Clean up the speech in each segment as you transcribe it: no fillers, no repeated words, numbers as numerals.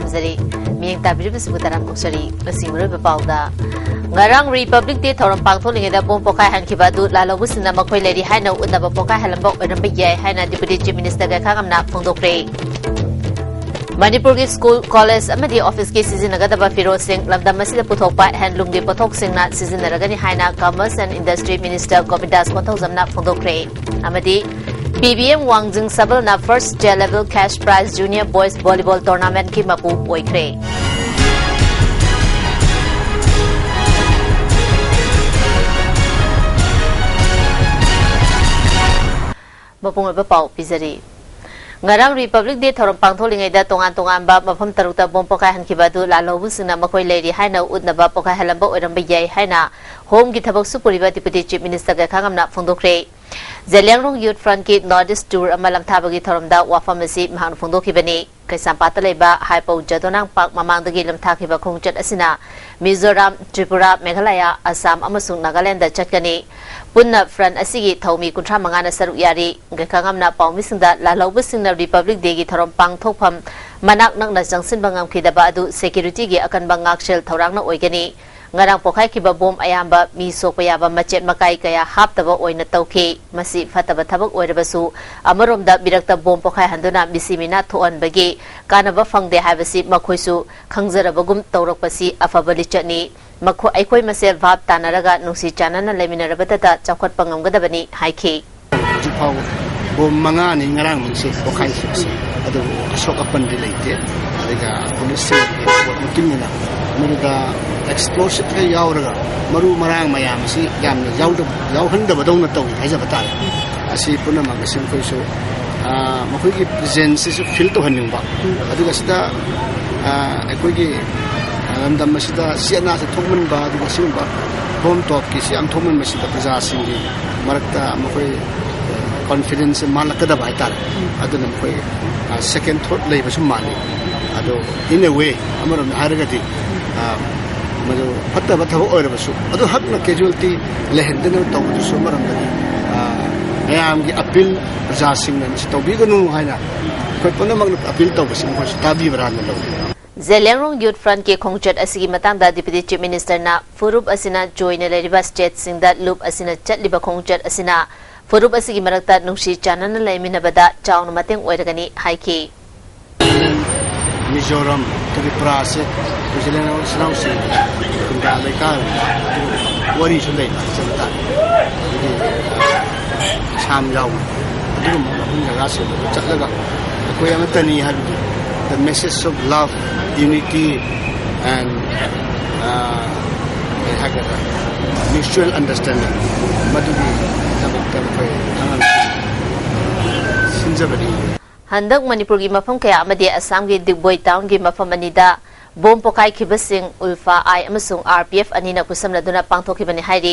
Kurumzari, Ming Tabibus Butaram Uksari, Simuru Bapalda. Ngarang Republic Day Toram Pangtholing in the Bompokai Hankibadu, Lalobus in the Makoi Lady Hano, Unabapoka Halambok, and Baya, Hana, Deputy Chief Minister Gakamna, Fondokre. Manipuri School College Amadi Office cases in Agadaba Firo Singh, Lamda Masida Putopa, Handlum de Potok Singh Nat Season Ragani Haina, Commerce and Industry Minister Govindas Kontozamna Fondokre. Amadi BBM Wangjing Sabal na first J level cash prize junior boys volleyball tournament ki mapu oikre. Mapung pau pizari. Ngarang Republic Day Thorom Pangtholing da tongan ba mafam tarukta bom pokai hankibadu lalobu singna makoi leri haina udnaba pokai halamba oiramba yai haina home gi thabak supuriba Deputy Chief Minister ga khangamna phongdokre. Zeliangrong Youth Front ki Northeast Tour amalam thabagi thoramda wafamasi mahang phongdokibani kaisampata leba haipo jadonang park mamangdagi lamthakiba khongchat asina Mizoram, Tripura, Meghalaya, Assam amasung Nagaland da chatkani punna front asigi thaumi kuntra mangana saru yari gakangamna pawmisingda lalawbusingna Republic Day gi thorom pangthokpham manak nakna jangsin bangam khidaba adu security gi akan bangakshel thorangna oigani ngarang pokhai kiba bom ayamba mi sokpayaba machet makai kaya haptaba oina tawkhe masi fataba thabak oirabasu amaromda birakta bom pokhai handuna bisimina thoan bagi kanaba fangde habasi makhoisu khangjarabagum tawrakpasi afaba lichani makho aikoi masel bhab tanaraga nusi chanana leminarabata chakhat pangamgadabani haikhe jipau bom manga ni ngarang mungsi pokhai siksi adu asok apan dilaite adiga police mutimina muruga explosive ke yauraga maru marang mayam si yamna yauhandaba dongna tawi haijaba tar asi punama gasim koisu makoi ki presence su feel to haningba aduga sida akoi ki lamdam masida siana se thongman ba aduga simba bom top ki si am thongman masida praja singi marakta makoi confidence malakada ba tar aduna makoi second thought leiba su mali ado in a way amaram haragati madu fatta batha oirabasu adu hakna casualty lehendana tawdu maramdani ayam gi appeal praja singna tawbiganu haina koi punamag appeal tawbasi ko tabi barana law Zeliangrong Youth Front ke khongchat asigi matangda Deputy Chief Minister na furup asina join leriba state singda loop asina chatliba khongchat asina furup asigi marakta nungsi chanana laiminabada chauna mateng oiragani haiki Mizoram Tripura se Zeliangrong Snausi kunga lekar wari sulai santa sam yaw dum hunga gaso chatlaga koi amatani habi the message of love unity and mutual understanding madugi tabak koi angan sinjabari Handak Manipur gi mafam kaya amadi Assam gi Digboy town gi mafam anida bom pokai khibasing Ulfa I amasung RPF anina kusamna duna pangthokibani hairi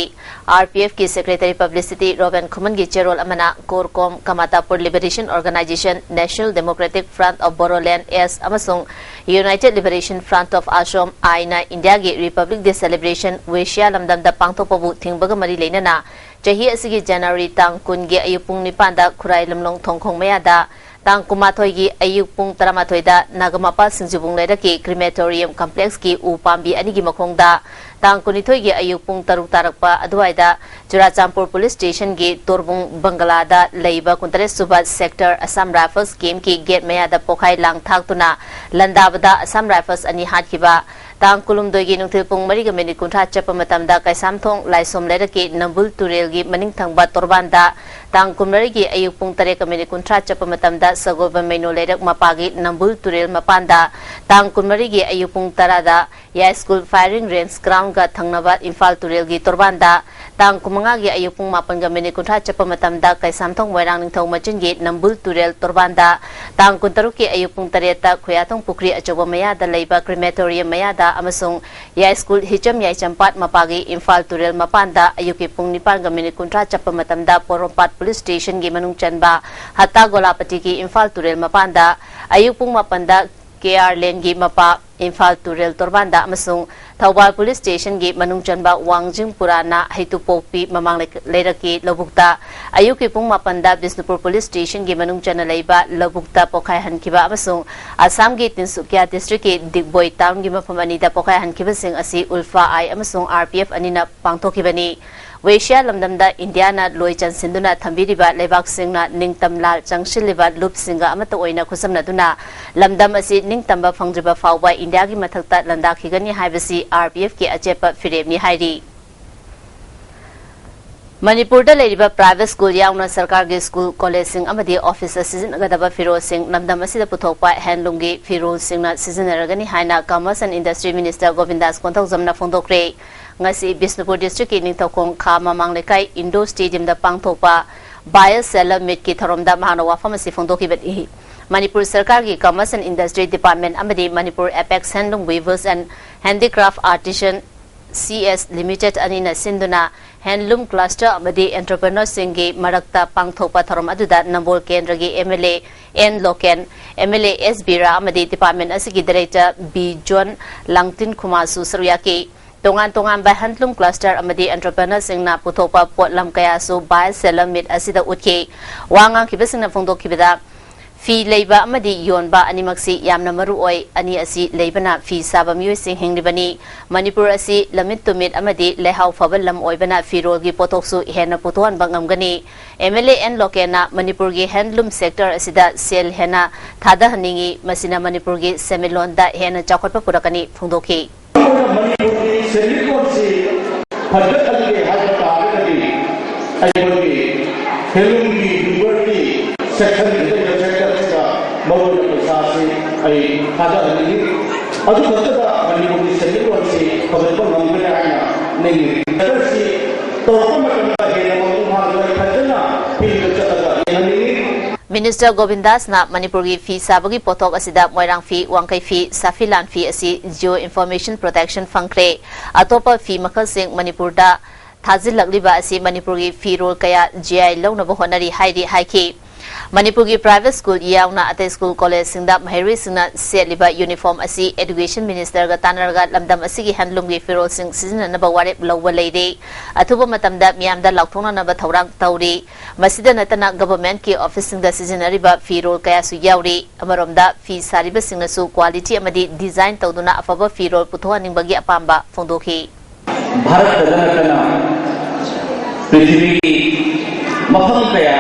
RPF ki Secretary Publicity Robin Khuman gi cherol amana Korkom Kamatapur Liberation Organization National Democratic Front of Bodoland S amasung United Liberation Front of Assam I na India gi Republic Day celebration Wesha lamdamda pangthokpabu thingbaga mari leinana chahi asigi January tang kun gi ayupung nipanda khurai lamlong thongkhong mayada Tang kumathoi gi ayuk pung taramatoi da nagamapa singjubung leraki crematorium complex ki upambi ani gi makhongda tang kunithoi gi ayuk pung taruk tarakpa adwaida Churachampur police station gi torbung bangala da leiba kuntre suba sector Assam Rifles game ki gate maya da pokhai lang thaktuna landabada Assam Rifles ani hatkiba tang kulum doi gi nungthil pung mari ga minute kuntha chapa matamda kaisam thong laisom leraki nambul turel gi maning thangba torbanda tang kumari gi ayuk pung tare ka minute kuntha chapa matamda Sagoba Meno Lerak Mapagi Nambul Turil Mapanda Tang Kunmari gi ayupung tarada Ya School Firing Range Ground ga Thangnabat Infal Turil gi Torbanda Tang Kumanga gi ayupung mapan ga mini kuntra chapamatamda kay samthong wairang ning thong machin gi Nambul Turil Torbanda Tang Kuntaru ki ayupung tareta khuyatong pukri achoba maya da leiba crematorium maya da amasung Ya School Hicham Yai Champat Mapagi Infal Turil Mapanda ayuki pung nipan ga mini kuntra chapamatamda Porompat Police Station gi manung chanba Hatta Golapati ki Infal Turel Mapanda ayupung mapanda KR Lane gi mapa Imphal Turel Torbanda amasung Thawbal Police Station gi manung chanba Wangjing Purana Haitupopi mamang leiraki lobukta ayuki pung mapanda Bisnupur Police Station gi manung chana leiba lobukta pokai hankiba amasung Assam gi Tinsukia District gi Digboi Town gi mapamani da pokai hankiba sing asi Ulfa Ai amasung RPF anina pangthokibani Wesia lamdamda Indiana loichan sinduna thambiriba lebak singna ningtamlal changshiliba loop singa amata oina khusamna duna lamdam asi ningtamba phangjiba fawba India gi mathakta landakhigani haibasi RPF ki achepa firemni hairi Manipur da leriba private school yauna sarkar gi school college sing amadi office season agadaba firo sing lamdam asi da puthokpa handloom gi firo singna season aragani haina commerce and industry minister Govindas Konthok jamna phongdokre ngasi Bisnupur district ki ningthokong kha mamang lekai Indo Stadium da pangthopa buyer seller meet ki tharomda mahana wafam asi phongdoki bani Manipur Sarkar ki Commerce and Industry Department amadi Manipur Apex Handloom Weavers and Handicraft Artisan CS Limited anina sinduna handloom cluster amadi entrepreneurs singi marakta pangthopa tharom aduda Nambol Kendra gi MLA N Loken MLA S Bira amadi Department asigi director B John Langtin Kumasu Saryaki Tongan by handloom cluster amadi entrepreneur singna putopa potlam kaya so buy seller meet asida utke wangang kibasingna phongdo kibada fee labor amadi yonba animaksi yamna maru oi ani asi leibana fee saba myu sing hingribani Manipur asi lamit to meet amadi lehau fabal lam oibana fee rol gi potoksu hena putuan bangam gani MLA N Lokena Manipur gi handloom sector asida sel hena thada haningi masina Manipur gi semilon da hena chakotpa purakani phongdoki Minister Govindas na Manipur gi fee sabagi potok asida moirang fee wangkai fee safilan fee asi Geo Information Protection Fangkre atopa fee makal sing Manipur da thazil lagliba asi Manipur gi fee role kaya GI launa bo honari hairi haiki Manipur gi private school yauna ate school college singda mahiri singna setliba uniform asi education minister ga tanarga lamdam asigi handloom gi fee sing season na ba warep lawwa leide athuba matamda miyamda laukthona na ba thorang tauri masida natana government ki office singda season riba fee role kaya su yauri amaromda fee sariba singna su quality amadi design tawduna afaba fee role puthoa ningbagi apamba phongdokhi Bharat Tanakana Prithvi mafam kaya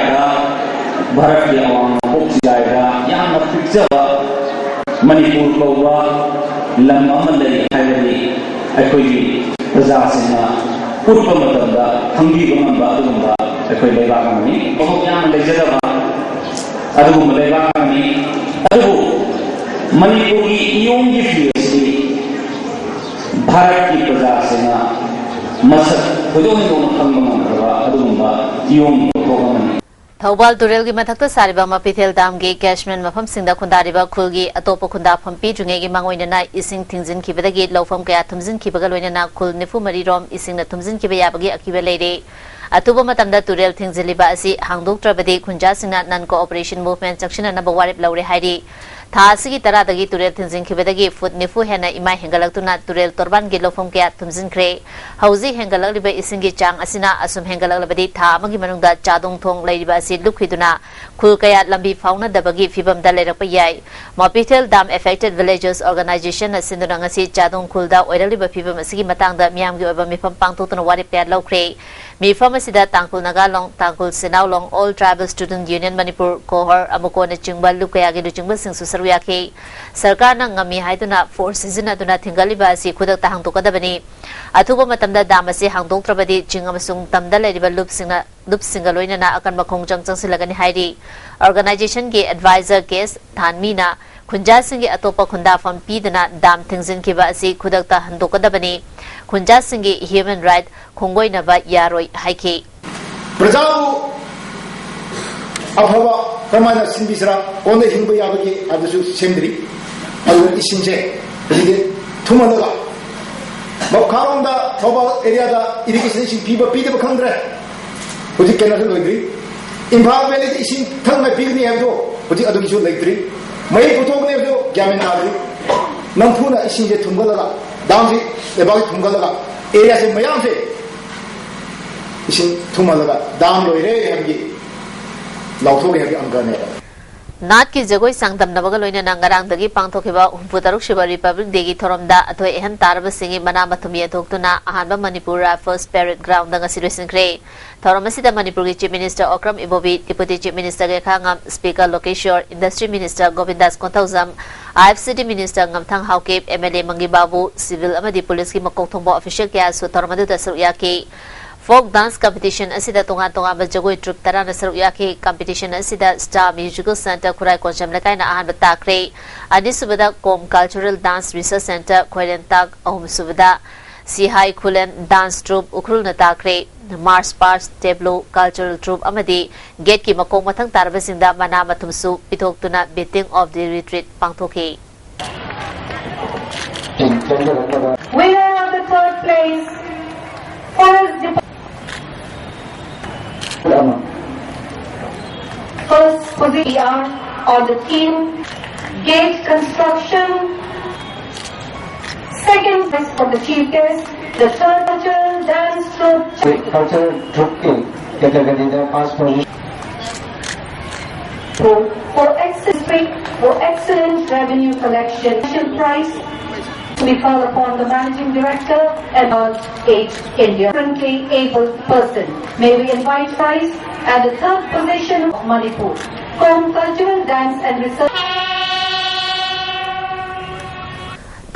Bharat ki awam poksidaiga yamna picture Manipur kawa lam amalai hairi aikoi prajasina purba matamda thangi bangamba adumba aikoi leiba kami bahut yam lejada adum leiba kami adu Manipur ki iyong gi fiesi Bharat ki prajasina masak hodong dong thangmanga adumba iyong program Thawbal Turel gi mathakta sariba mapithel dam gi catchment mafam singda khundariba khulgi atopa khunda phampi junge gi mangoina na ising thingzin khibadagi lawfam kaya thumzin khibaga loina na khul nifu mari rom ising na thumzin khiba yabagi akiba leire atuba matamda Turel thingziliba asi hangdok trabadi khunja singna non cooperation movement chakshina na bawarip laure hairi Thasigi taradagi Turel Tinzin Kibadagi foot nifu hena imai hengalaktuna Turel Torban gi lofom kaya tumzin kre hauzi hengalakliba isingi chang asina asum hengalaklabadi tha amagi manungda chadong thong leiba asi lukhiduna khul kaya lambi fauna dabagi fibam da lerakpa yai Mapithel Dam Affected Villages Organization asinduna ngasi chadong khulda oiraliba fibam asigi matangda miyamgi oiba mifam pangtutuna warip kaya lokre mifam asida Tangkul Nagalong Tangkul Sinaulong All Tribal Student Union Manipur Kohor amako na chingba lukaya gi chingba sing Saruyaki Sarkar na ngami haiduna forces na duna tingaliba si kudak ta hangdokadabani athuba matamda dam asi hangdoktrabadi chingamasung tamda leriba lupsinga loina na akan makhong changchang silagani hairi organization ge advisor case thanmina khunja singi atopa khunda fam pidana dam thingzin kiba asi kudak ta handokadabani khunja singi human right khongoi na ba yaroi haiki Prajabu afaba kamana sinbisra one hingba yabagi adusu semdri adu isinje 이게 투만다가 뭐 가운다 더바 에리아다 이리게이션 신 비버 비드버 컨드레 어디 깨나서 너희들이 인파벨리 이신 탕나 비그니 해도 어디 아두기 좀 너희들이 매일 보통 내도 Gamin Nadu, Nampuna is in the Tungala, Down the about Tungala, areas in Mayamse is in Tumalaga, down the area, Lautoga Angana. नाट की जगोई सांगदमनबगा लोइना नांगरांगदगी पांगथोखिबा 63 शिबा republic डेगी थोरमदा अथोय एहन तारबा सिंगी मना मथुमी अथोक्तुना अहानबा मणिपुर फर्स्ट पैरेड ग्राउंड दंगा सिरिसनख्रे थोरमसिदा मणिपुर की chief minister Okram Ibobi deputy chief minister Gaikhangam speaker Lokeshwar industry minister Govindas Konthoujam IFCD minister ngमथांग हाउकेप MLA मंगी बाबू सिविल अमदी पुलिस की मकोक थोंबो ऑफिशियल के आसु थोरमदुदा सरुक याकी Folk dance competition asida tonga tonga ba jagoi troupe tarana saru yaki competition asida Star Musical Center Khurai Koncham lakai na ahan batakre ani subada Kom Cultural Dance Research Center Khoirentag ahum subada Sihai Khulen Dance Troupe Ukrul na takre Mars Pars Tableau Cultural Troupe amadi gate ki makong mathang tarba singda mana mathumsu pithok tuna beating of the retreat pangthoki Winner of the third place Forest First position on the team gate construction. Second place for the chief guest, the third cultural dance troupe. Cultural troupe category the first position. For excellent revenue collection prize to be called upon the managing director and age India currently able person. May we invite prize at the third position of Manipur. Kom Cultural Dance and Research.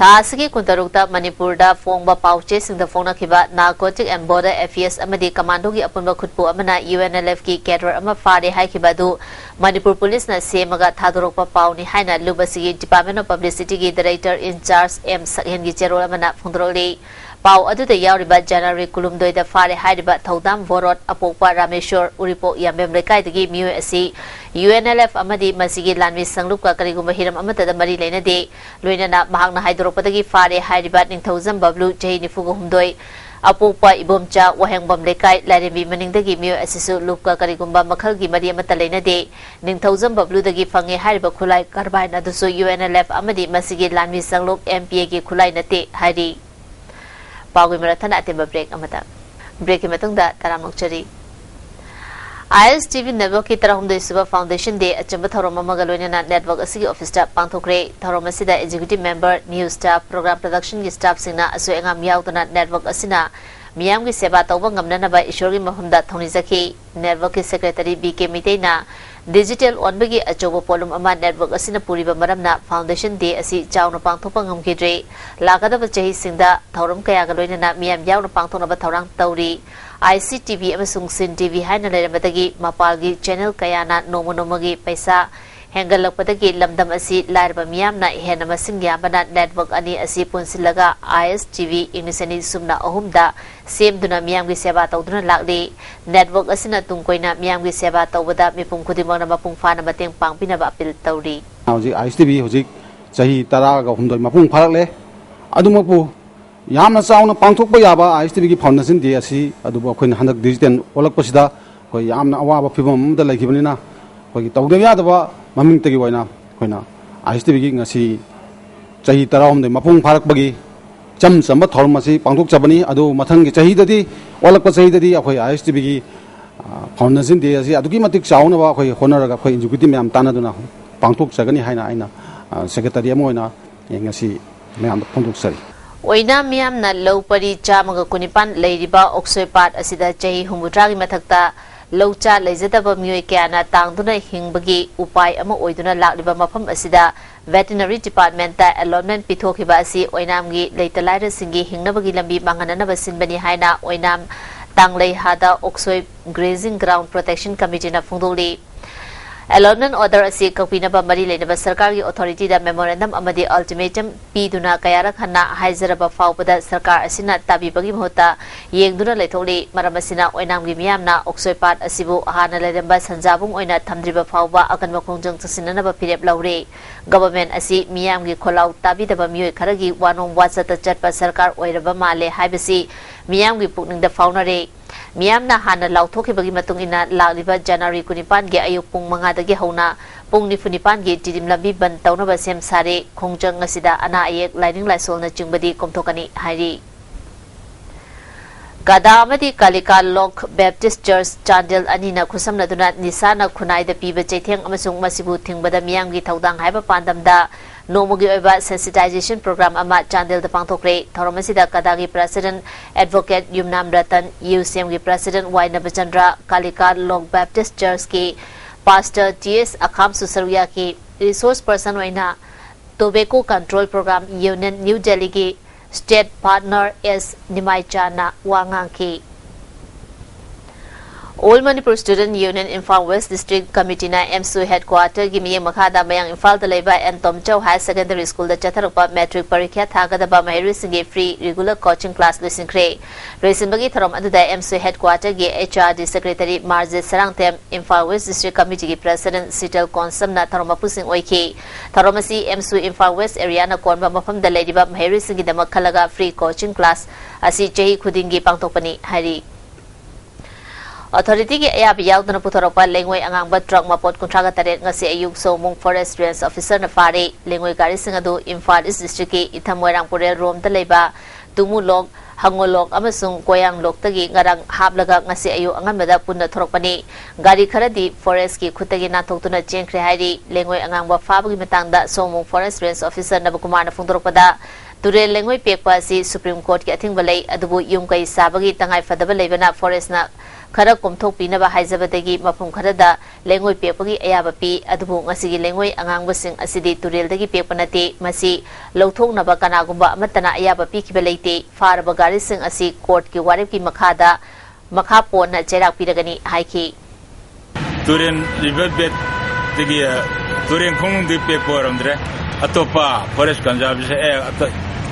Taasigi kuntarukta Manipurda Fongba Pauche Singda Fonakiba Narcotic and Border Affairs Amadi Commando gi apunba khutpu amana UNLF ki cadre ama fare haikibadu Manipur Police na semaga thadorokpa pauni haina lubasigi Department of Publicity gi Director in Charge M Sakhen gi cherol amana phongdroli Pau aduda yauriba January kulumdoi da fare hairiba thodam vorot apokpa Rameshwar Uripo Yambem Lekai dagi miu asi UNLF amadi masigi lanwi sanglupka karigumba hiram amata da mari leina de loina na mahang na haidoropadagi fare hairiba ningthauzam bablu jahi nifugo humdoi apokpa ibomcha wahengbam lekai larimbi maningdagi miu asisu lupka karigumba makhalgi mari amata leina de ningthauzam bablu dagi fange hairiba khulai karbai na dusu UNLF amadi masigi lanwi sanglup MPA gi khulai nate hari Pagui Marathon at Timber Break Amata. Break him at Taramokchari. ISTV Network Tarahum de Suba Foundation Day at Chambataroma Magalonian Network a city office staff Pantokre, Taromasida Executive Member, News Staff, Program Production Staff Sina, Asuanga Miautana Network Asina, Miamgi Sebata Wangam by Ishori Mahunda Tonizaki, Network Secretary BK Mitena, Digital Onbagi Achobo Polum Ama Network Asina Puriba Maramna Foundation Day Asi Chowna Pantopangam Kidre, Lakada Vachahi Sinda, Taurum Kayagaloina, Miam Yauna Pantona Batarang Tauri, ICTV Amasung Sin TV Hanale Batagi, Mapalgi, Channel Kayana, Nomonomagi, Paisa, Hengalapatagi, Lamdam Asi, Larba Miamna, Henamasin Yamana Network Ani Asi Punsilaga, ISTV, Inisani Sumna Ohumda, Same Duna Miamgi Sebata Duna Lakdi, Network Asina Tunkoina, Miamgi Sebata Wada, Mipung Kudimona Mapung Fana Bating Pang Pinaba Pil Tauri. ISTV Hozik, Sahi Taraga Humdo Mapung Parale, Adumapu, Yamna Sound, Pangtok Bayaba, ISTV Foundation DSC, Aduba Queen Handak Digital, Olaposida, Yamna Awa Pibum, the Lake Hivanina, Togdava, Maming Tegiwana, Quina, ISTV Ngasi, Sahi Taram, the Mapung Park Bagi. Cham Samba Thormasi, Pangtok Chabani, Adu Matangi Chahidadi, Olapasahidadi, ISTV Foundation DSC, Adukimatic Sound of Honor, Executive Mam Tanaduna, Pangtok Sagani Haina, Secretary Amoina, Yangasi, Mam Pangtok Sari. Oina Miam na low pari chamaga kunipan Ladyba Oxoy Part Asida Jahi Humudragi Matakta. Locha Lazataba Muikiana Tangduna Hingbagi Upai Ama Oiduna Lakliba Mapam Asida Veterinary Department Allotment Pitokibasi Oinamgi later Lida Singi Hingnabagi Lambi Manganaba Sinbani Haina Oinam Tanglay Hada Oxoy Grazing Ground Protection Committee na Funduli Allotment Order Asi Kapinaba Mari Lenaba Sarkari Authority da Memorandum Amadi Ultimatum Piduna Kayarak Hana Haizaraba Faupada Sarkar Asina Tabi Bagi Mota Yengduna Letoli Maramasina Oinamgi Miamna Oxoy Part Asibu Hana Ledamba Sanjabung Oina Tamdriba Fauba Akan Makonjang Tasinanaba Pirep Laure Government Asi Miamgi Kolau Tabi Daba Mui Karagi Wanon Watsata Chatpa Sarkar Oiraba Male Haibasi Miamgi Pukning the Faunare Miamna Hana Lautoki Bagi Matungina Laliba January Kunipan Ge Ayupung Mangadagi Hona pung nifunipan gi tidim lambi ban tawnaba sem sare khongjang ngasida ana ayek lining laisolna chingbadi komthokani hairi Kada amadi Kalika Lok Baptist Church Chandel Anina Kusamnaduna Nisana Kunai the Piba Chaiteng Amasung Masibu Tingbada Miyangi Taudang Haiba Pandamda Nomugi Oba Sensitization Program Ama Chandel the Pangtokre Thoromasida Kadagi President Advocate Yumnam Ratan UCMG President Wainabachandra Kalika Lok Baptist Church ki Pastor T.S. Akham Susaruya ki Resource Person Waina Tobacco Control Program Union New Delhi ki State Partner is Nimai Chana Wanganki. All Manipur Student Union Imphal West District Committee na MSU Headquarter Gimi Makada Mayang Imphal Dalaiba and Tom Chow High Secondary School the Chatarupa Metric Parikya Thagadaba Mahiri Singe free regular coaching class Lusin Cray. Racing Bagi Tharom under the MSU Headquarter G HRD Secretary Marze Sarangtem Imphal West District Committee President Sital Konsam na Tharoma Pusing Oiki. Tharomasi MSU Imphal West area na Konba Mafam the Ladyba Mahiri Singi the Makalaga free coaching class Asi Chehi Kudingi Pangtopani Hari. Authority ki ayab yaudna puthoropa lengway angangba truck mapot kontraga taret ngasi ayuk somung forest range officer na fari lengway gari singadu Imphal East District ki Ithamwairang Purel Rom dalaiba Tumulog Hangolok amasung Koyang Lok tagi ngarang hablaga ngasi ayu angamada punna thorokpani gari kharadi forest ki khutagi nathokuna chengkhre hairi lengway angangba fabagi matangda somung forest range officer Nabakumar na phungdorokpada Turel lengway pekpa si Supreme Court ki athing balai adubu yung kai sabagi tangai fadaba leibana forest na Kara Kumtok Pinaba Haizabadagi Mapum Karada, Lengway Pepagi Ayabapi, Adabu Nasigi Lengway, Angangwasing Asidi Turil Dagi Pepanate, Masi, Lotong Nabakanagumba, Matana Ayabapi Kibalate, Far Bagarising Asi, Court Kiwariki Makada, Makapon, Jerak Piragani, Haiki. Turin Riverbed, Turin Kung di Pepo Andre, Atopa, Forest Kanjab,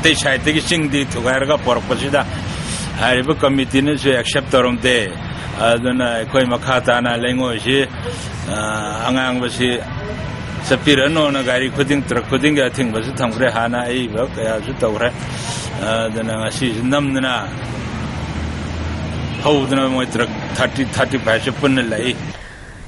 they shai taking the Tugarga Porposida. I have a committee to accept the day. Adana Koi Makatana language, Angang was he Sapirano, Nagari couldn't I think was it Tangrehana, Eva, Yazutore, then I see Namna. How would I 30 patch upon the lay?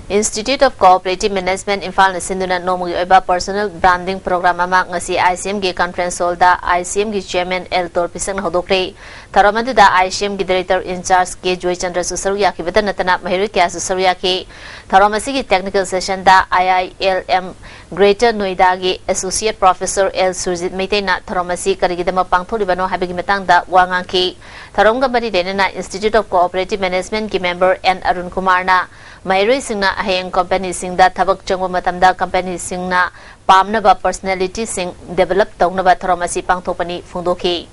Institute of Cooperative Management Imphal Sinduna Nomugi Oba Personal Branding Program ama ngasi ICM gi conference holda ICM gi chairman L Torpisang hodokre Tharamadu da ICM gi director in charge ke Joy Chandra Susaruya ki vedanatana Mahiri Kya Susaruya ki Tharamasi gi technical session da IILM Greater Noida gi Associate Professor L Surjit Meitena Tharamasi karigidama pangtholibano habigi metangda wangang ki Tharonga bari denena Institute of Cooperative Management ki member N Arun Kumar na Mahiri Singna Hayang company sing da thabak changwa matamda company sing na pamnaba personality sing develop tawnaba Tharamasi pangthopani phungdoki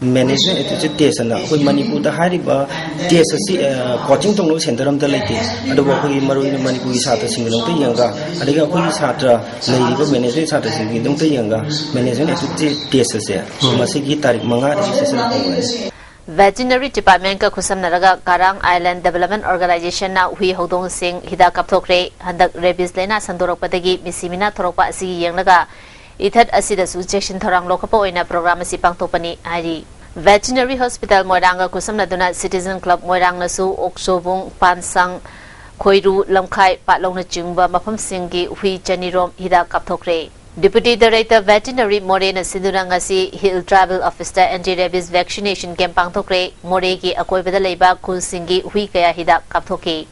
Management attitude test na koi Manipur da hariba test si coaching tonglo center am da laite ado ba koi maroi na Manipur satra sing long te yanga adiga koi satra leiriba management satra sing dong te yanga management attitude test se masi gi tarik manga registration ko Veterinary Department ka khusam naraga Karang Island Development Organization na hui hodong sing hida kapthokre handak rabies lena sandorokpadagi misimina thorokpa asigi yenglaga ithat asida suggestion thorang lokapa oina program asi pangtopani ari Veterinary Hospital Moiranga khusam naduna Citizen Club Moirang nasu oksobung pansang khoiru lamkhai patlongna chingba mafam singgi hui chanirom hida kapthokre Deputy Director Veterinary Morena Sindurangasi Hill Travel Officer Anti-Rabies Vaccination Camp Pangthokre Moregi Akoibada Leiba Kunsingi Hui Kaya Hida Kapthoki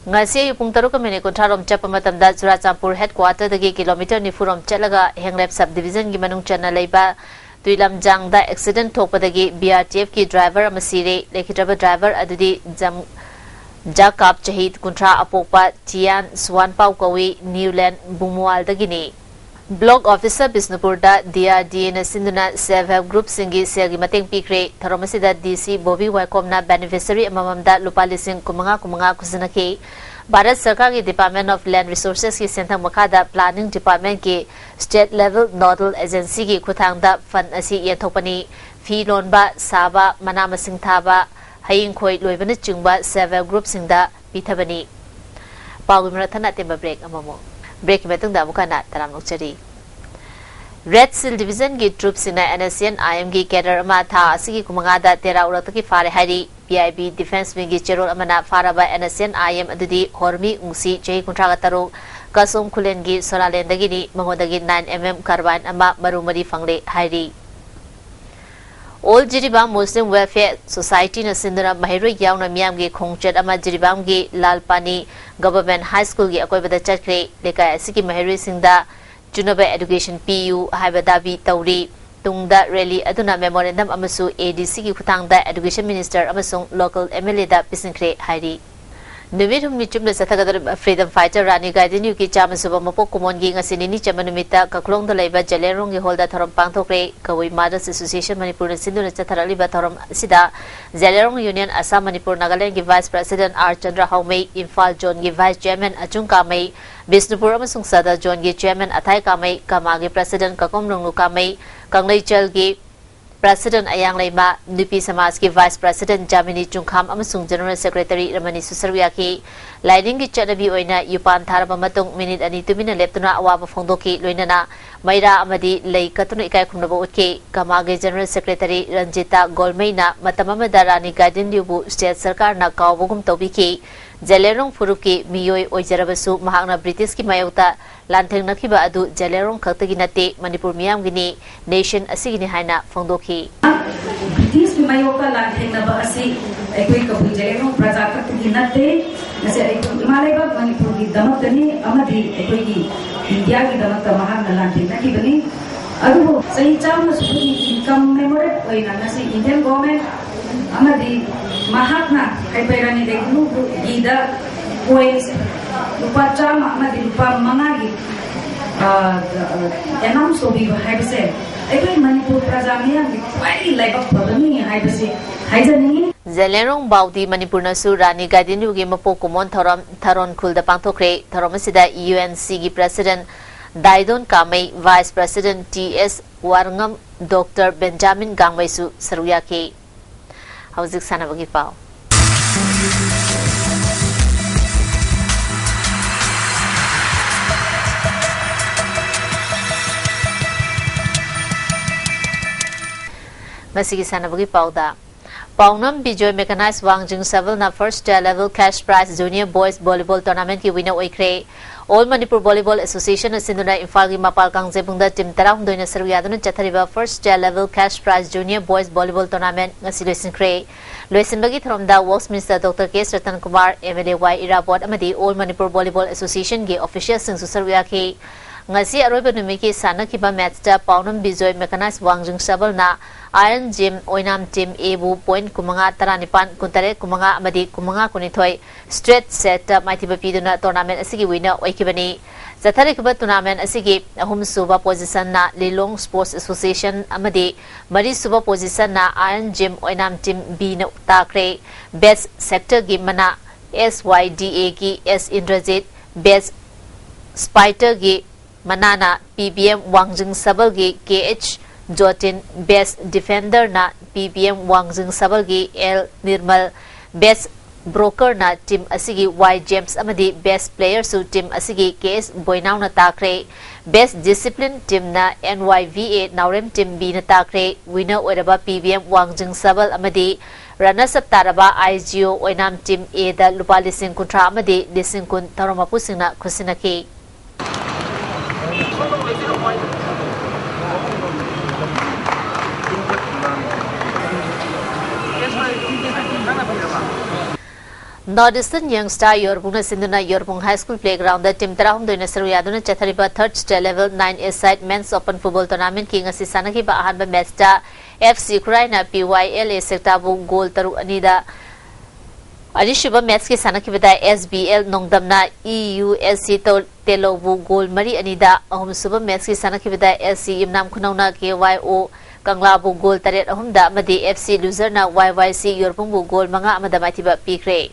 Ngasi Pung Taruk Minute Kontrarom Chapamatamda Churachampur Headquarter Dagi Kilometer Nifurom Chalaga Henglep Subdivision Gimanung Chana Leiba Tuilam Jangda Accident Topadagi BRTF Ki Driver Masire Lekitraba Driver Adudi Jam Jakap Chahid Kuntra Apopa Tian Swan Pau Kawi Newland Bumual Dagini Block Officer Bisnupurda DRDA na sinduna self-help group singi selgi mateng pikre Tharomasida DC Bobby Waikom na beneficiary amamamda lupa lising kumanga kusinaki Bharat Sarkar ki Department of Land Resources ki sentang makada Planning Department ki State Level Nodal Agency ki kuthangda fund asi yathopani fi lonba saba manamasing thaba haying khoi loibana chungba self-help group singda pithabani Pawimrathana temba break amamo Break metung da mukana taram nokchari Red Seal Division ki troops in NSN IMG cadre ama tha asigi kumanga da tera urataki fare hari PIB Defense Wing ki cherol amana faraba NSN IM adudi hormi ungsi jei kontraga taro kasum khulengi solalendagini mangodagi 9mm carbine ama marumari fangle hairi All Jiribam Muslim Welfare Society na sindura mahiroi yauna miyamgi khongchat ama Jiribamgi Lalpani Government High School gi akoi bada chakre lekai asiki mahiroi singda Junaba Education PU haibadabi tauri tungda rally aduna memorandum amasu ADC gi khutangda Education Minister amasung local MLA da pisinkre hairi Numit humni chumna sathagadar freedom fighter Rani Gaidinu ki chama suba mapok kumongi ngasinini chamanumita kaklong da laiba Jalerong gi holda thorom pangthokre Kawai Mothers Association Manipur na sinduna chatharaliba thorom sida Jalerong Union Assam Manipur Nagaland gi Vice President R Chandra Haumei Imphal Zone gi Vice Chairman Achung Kamei Bisnupur amasung Sadar Zone gi Chairman Athai Kamei Kama gi President Kakom Rongnu Kamei Kanglaichal gi President Ayang Leima, Nupi Samaj ki Vice President Jamini Chungkham amasung General Secretary Ramani Susarwiaki, Lining ki Chanabi Oina Yupan Tharaba Matung Minute ani tumina leptuna awaba phongdoki loinana Maira amadi lei katuna ikai khumnaba utke Kamage General Secretary Ranjita Golmeina matamamada Rani Gaidin Yubu State Sarkar na kawbugum tawbiki Jalerong Furuki Miyoi Oijarabasu Mahakna British ki mayauta Lantheng nakiba adu Jalerong khaktagi nate Manipur miyam gini nation asigini haina phongdoki British ki mayauta Lantheng naba asi ekoi kabu Jalerong praja khaktagi nate nase ekoi Himalaya Manipur ki damatani amadi ekoi ki India ki damata Mahakna Lantheng nakibani adu sahi chawna subuni commemorate oina nase Indian government amadi Mahakna kaipairani deknu gida points lupa chama amadi lupa mangagi announce obi haibase ekoi Manipur prajamia kwai laibak babani haibase haijani Jalerong Baudi Manipur na su Rani Gaidinu gi mapo kumon tharon khulda pangthokre tharom sida UNC gi President Daidon Kamei Vice President TS Warngam Dr Benjamin Gangwei su saruyaki Hauzik sanabagi pau Masigi sanabagi pau da Paunam Bijoy Mechanized Wangjing Sevel na first level cash prize junior boys volleyball tournament ki winner oikre All Manipur Volleyball Association asinduna Imphal gi Mapal Kangjebungda team 12 na saruyaduna chathariba first level cash prize junior boys volleyball tournament ngasi loisinkhre loisinbagi thromda Works Minister Dr K Ratan Kumar MLA Y Irabot amadi All Manipur Volleyball Association gi officials sing saruyaki ngasi aroiba numiki sanakiba match da Paunam Bijoy Mechanized Wangjing Sevel na Iron Gym Oinam Team Ebu point kumanga taranipan kuntare kumanga amadi kumanga kunithoi straight set maitiba piduna tournament asigi winner oikibani Zatharikba tournament asigi ahum suba position na Lilong Sports Association amadi mari suba position na Iron Gym Oinam Team B na takre best sector gi mana SYDA gi S Indrajit best spider gi manana PBM Wangjing Sabal gi KH Jotin best defender na PBM Wangjing Sabal gi L Nirmal best broker na team asigi Y James amadi best player su team asigi KS Boinaw na takre best discipline team na NYVA Naurem team B na takre winner oiraba PBM Wangjing Sabal amadi runners up taraba IGO Oinam team A da lupa lising kuntra amadi lising kun taromapu singna khusinaki Northeastern youngster Yorbung na sinduna Yorbung High School playground da team 12 na saruyaduna chathariba third state level 9A side men's open football tournament ki ngasi sanaki ba ahanba match da FC Ukraina PYLA sektabu goal taru anida Arishuba match ki sanaki bada SBL nongdamna EUSC telobu goal mari anida ahum suba match ki sanaki bada SC imnam khunauna KYO Kanglabu goal taret ahumda amadi FC loser na YYC Yorbung goal manga amada maitiba pikre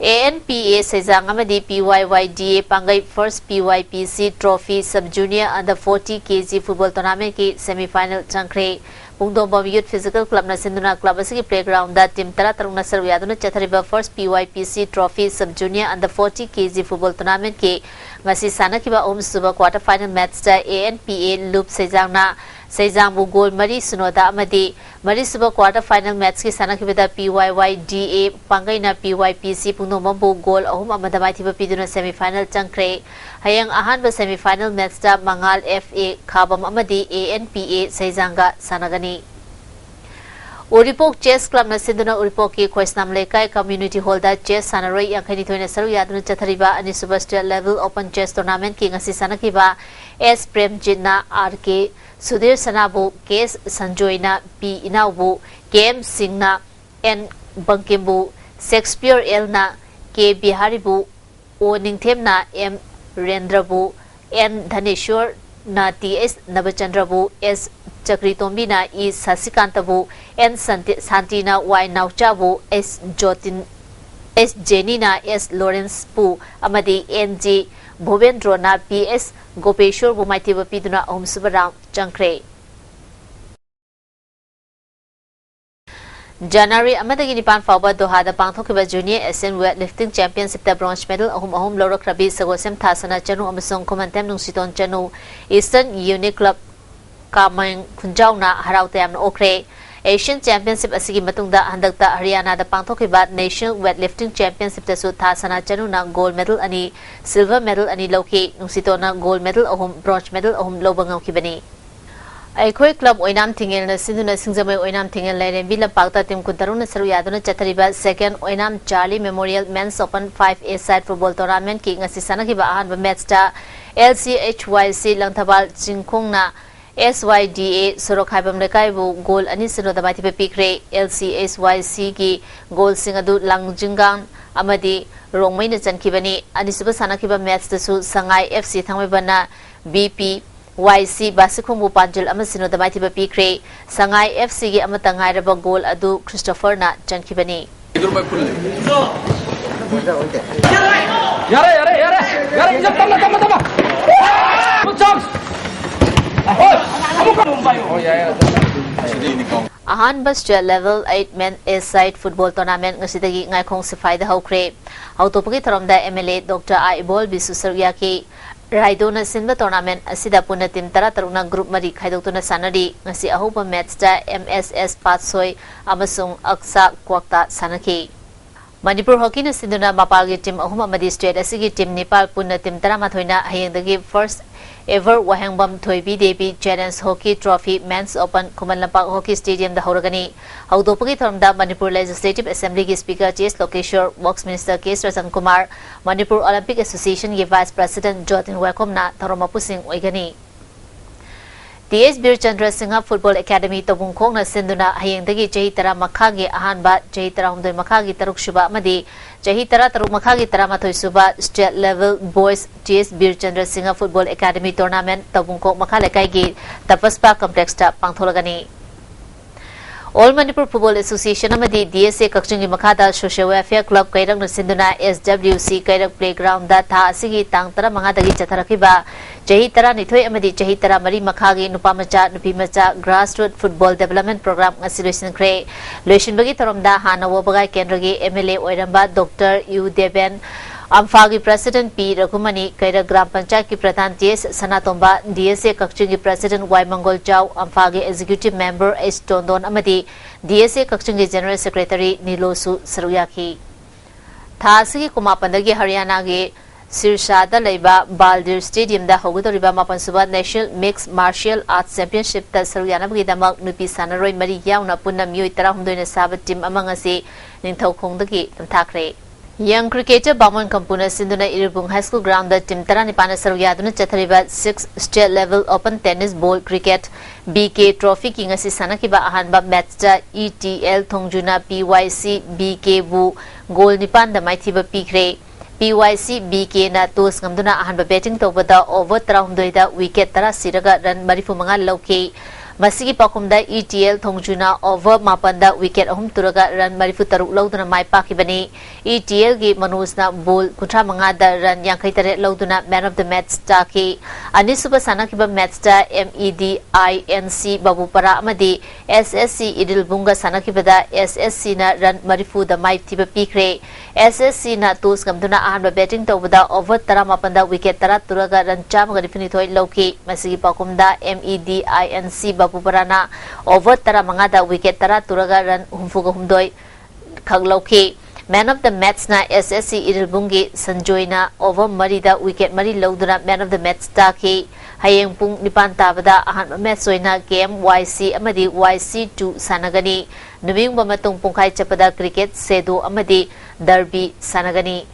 ANPA Sejang amadi PYYDA Pangai first PYPC trophy sub junior under 40 kg football tournament ki semi final changkre Pungdombam Youth Physical Club na sinduna club asigi playground da team 13 na saruyaduna chathariba first PYPC trophy sub junior under 40 kg football tournament ki ngasi sanakiba suba quarter final match da ANPA Loop Sejang na Seijangbu goal Mari Sunoda Amadi Marisuba quarter final match ki sanakibada PYYDA Pangaina PYPC Punomabu goal Ahum Amadamai Tiba Piduna semi final Chankre Hayang Ahanba semi final match da Mangal FA Kabam Amadi ANPA Seijanga Sanagani Uripok Chess Club na Sinduna Uripok ki Khoisnam Lekai Community Hall da Chess Sanaroi Yankani Thoina Saru Yaduna Chathariba Ani Super State Level Open Chess Tournament ki ngasi sanakiba S Premjit na RK Sudhir Sanabu Kes Sanjoyna P Inaubu KM Singh na N Bankimbu Shakespeare L na K Biharibu O Ningthem na M Rendrabu N Dhaneshwar na TS Nabachandrabu S Chakritombi na E Sasikantabu N Santina Y Nauchabu S Jotin S Jenny na S Lawrence Pu Amadi NG Bhovendro na PS Gopeshwar Bumaitiba Piduna Om Subarang Chankre January Amadagi Nipan Fauba Doha the Pangthokiba Junior Asian Weightlifting Championship the bronze medal Ahum Lorokrabi Sagosem Thasana Chanu Amasong Comantem Nungsiton Chanu Eastern Unique Club Kamang Kunjauna Harautayam Okre Asian Championship asigi matungda handakta Haryana da pangthokiba National Weightlifting Championship da su thasana chanu na gold medal ani silver medal ani loki nungsito na gold medal ahum bronze medal ahum lobangam kibani Aikoi club oinam thingel na sinduna singjamai oinam thingel laire bila pakta team kuntaruna saru yaduna chathariba second oinam Charlie Memorial Men's Open 5A side football tournament ki ngasi sanakiba ahanba match da LCHYC Langthabal Chingkhong na SYDA Sorok Haibam Lekaibu goal ani sino damati pe pikre LCSYC ki goal singadu Langjingang amadi Rongmai na chankibani ani suba sanakiba match tasu Sangai FC thangmebana BP YC Basikhumbu Panjul amasino damati pe pikre Sangai FC ki amatangai raba goal adu Christopher na chankibani Yare tama good chance Ahanba State Level 8 Men A-Side Football Tournament ngasidagi ngaikong sifayda haukre. Autopagi tharomda MLA Dr. Aibol Bisusaryaki Raido na sinba tournament asida puna team tara-taruna group mari khaidoktu na sanari ngasi ahuba match da MSS Patsoi amasung Aksa Kwakta sanaki. Manipur Hockey na sinduna mapalgi team ahum amadi state asigi team Nepal puna team tara-mathoina hayangdagi first ever Wahangbam Thoibi Devi Challenge Hockey Trophy Men's Open Kumanlampak Hockey Stadium da Horagani Haudopagi Tharmda Manipur Legislative Assembly ki Speaker Ches Lokeshwar Works Minister K. Rajan Kumar Manipur Olympic Association ki Vice President Jotin Wakom na Tharomapusing Oigani TS Bir Chandra Singha Football Academy Tabungkong na sinduna hayangdagi jahi tara makhagi ahanba jahi tara humdoi makhagi taruk shuba amadi jahi tara taruk makhagi tara mathoi suba state level boys TS Bir Chandra Singha Football Academy Tournament Tabungkong makhalekai gi Tapaspa Complex ta pangtholagani All Manipur Football Association amadi DSA Kakchungi Makhada Social Welfare Club Kairang na sinduna SWC Kairak Playground da tha asigi tang tara mangadagi chatharakiba jahi tara nithoi amadi jahi tara mari makhagi nupamacha nupimacha grassroots football development program ngasiloisin kre loishinbagi tharomda hana wobagai kendragi MLA oiramba Dr. U Deben Amphagi President P. Raghumani Kaira Gram Panchayat ki Pradhan TS Sanatomba DSA Kakchungi President Y. Mangol Chau Amphagi Executive Member S. Tondon Amadi DSA Kakchungi General Secretary Nilosu Saruyaki Thasigi Kumapandagi Haryana gi Sirsada Leiba Baldir Stadium da Hogudoriba Mapansuba National Mixed Martial Arts Championship ta Saruyana gi damak nupi sanaroi mari yauna punna myoi tara humdoina saba team amangasi ningthau khongdagi tamthakre Young cricketer Bamon Kampuna Sinduna Iribung High School Ground the Tim Taranipana Saruyaduna Chathariba 6 State Level Open Tennis Bowl Cricket BK Trophy King Asisanakiba Ahanba Matcha ETL Thongjuna PYC BK Bu Goal Nipan the Maithiba Pikre PYC BK na tos ngamduna ahanba betting tobada over traumdoida wicket tara siraga run marifu manga loke Masigi Pakumda ETL Thongjuna over Mapanda wicket ahum turaga run marifu taruk lauduna mai pakibani ETL gi manusna ball kutra mangada run yang kaitare lauduna man of the match taki ani suba sanakiba match ta MEDINC Babupara amadi SSC Idil Bunga sanakibada SSC na run marifu da mai tiba pikre SSC na tos ngamduna ahanba betting tobada over tara mapanda wicket tara turaga run chamaga defini thoi loke Masigi Pakumda MEDINC Bapuparana over Taramangada wicket Tara Turaga run Humfuga Humdoi Kagloki. Man of the match na SSC Irilbungi Sanjoyna over Marida wicket Mari Loduna man of the match Taki Hayeng Pung Nipan Tabada Ahan Metsoina game YC Amadi YC2 Sanagani Nubing Bamatung Pungkai Chapada cricket Sedo Amadi Derby Sanagani.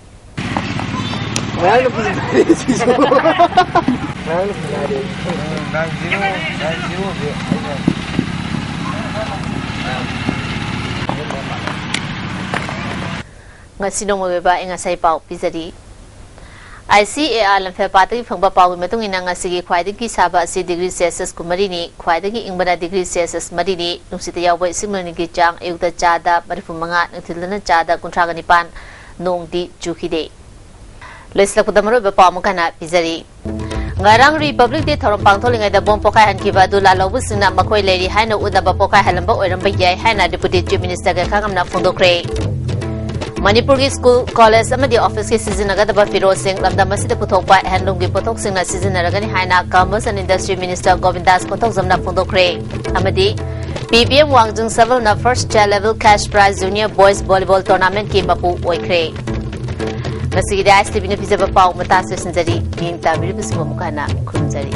Ngasinong mababa ang asay pao pizari. ICAR lamfe patagi phangba pao matong ina ngasigi khwaidagi saba asi degree Celsius kumarini khwaidagi ingbana degree Celsius marini nungsita yawba simlani gi chang ayukta chada marifumanga nthilna chada kunthraga nipan nongdi chukhide. Lesla kudamaro ba pao mukana pizari. Ngarang Republic Day thorom pangtholingai da bom pokai hankiba du lalobu sina makhoi leri haina udaba pokai halamba oiramba yai haina Deputy Chief Minister ga khangamna phondokre. Manipuri School College amadi office ke season agadaba Firoz Singh lamdam asida puthokpa handloom gi pothok singna season aragani haina Commerce and Industry Minister Govindas pothok jamna phondokre amadi PBM Wangjung Saval na first chair level cash prize junior boys volleyball tournament ki mapu oikre ngasigi ISTV na pizaba pau mata sesinjari ning tamiri bismo mukana khunjari